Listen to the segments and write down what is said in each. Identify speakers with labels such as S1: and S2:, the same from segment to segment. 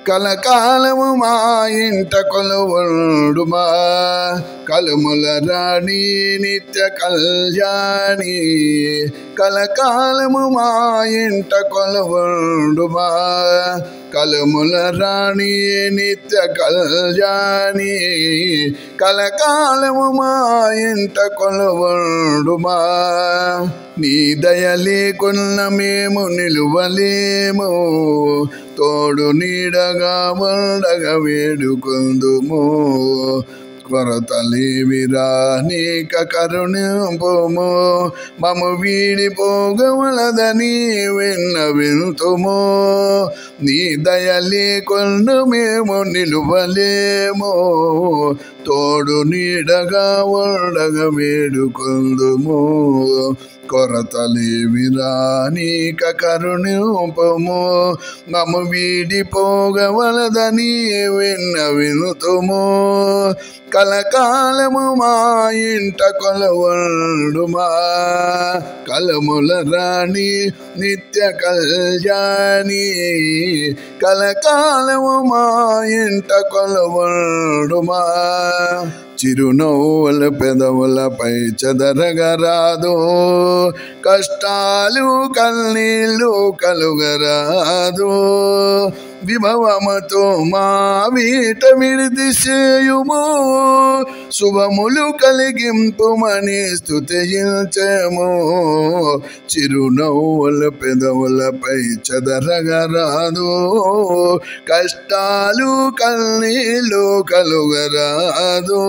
S1: కలకాలము మా ఇంట కొలువుండుమా కలుముల రాణి నిత్య కళ్యాణి కలకాలము మా ఇంట కొలువుండుమా కలుముల రాణి నిత్య కళ్యాణి కలకాలము మా ఇంట కొలువుండుమా నీ దయ లేకున్న మేము నిలువలేము తోడు నీడగా ఉండగా వేడుకుందుము కొరతలేవిరా నీక కరుణింపుము మము వీడిపోగవలదని విన్నవింతుము నీ దయ లేకుండా మేము నిలువలేము తోడు నీడగా ఉండగా వేడుకుందుము కొరతలేవిరా నీక కరుణింపుము మము వీడిపోగవలదని విన్నవింతుము కలకాలము మా ఇంట కొలువుండుమా కలముల రాణి నిత్య కళ్యాణి కలకాలము మా ఇంట కొలువుండుమా చిరునవ్వుల పెదవులపై చెదరగరాదు కష్టాలు కన్నీళ్ళు కలుగరాదు విభవముతో మా వీట విడిది చేయుము శుభములు కలిగింపుమని స్తుతించెము చిరునవ్వుల పెదవులపై చెదరగరాదు కష్టాలు కన్నీళ్ళు కలుగరాదు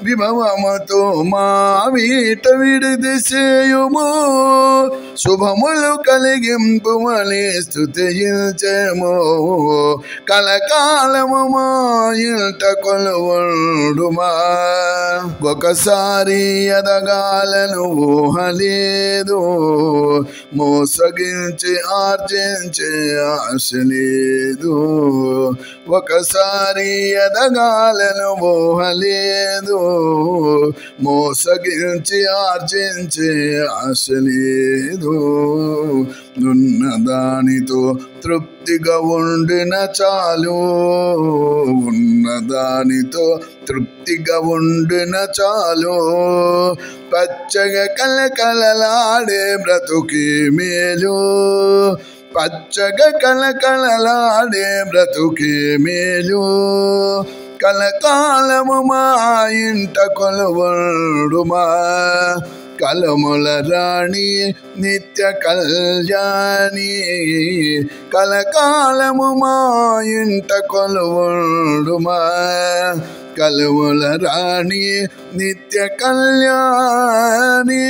S1: విభవముతో మా వీట విడిది చేయుము శుభములు కలిగింపుమని స్తుతించెము కలకాలము మా ఇంట కొలువుండుమా ఒకసారి ఎదగాలను ఊహలేదు మోసగించి ఆర్జించే ఆశ లేదు ఒకసారి ఎదగాలను ఊహలేదు మోసగించి ఆర్జించే ఆశ లేదు ఉన్నదానితో తృప్తిగా ఉండిన చాలు ఉన్నదానితో తృప్తిగా ఉండిన చాలు పచ్చగా కలకలలాడే బ్రతుకి మేలు పచ్చగా కలకలలాడే బ్రతుకి మేలు కలకాలము మా ఇంట కొలువుండుమా కలముల రాణి నిత్య కళ్యాణి కలకాలము మా ఇంట కొలువుండుమా కలముల రాణి నిత్య కళ్యాణి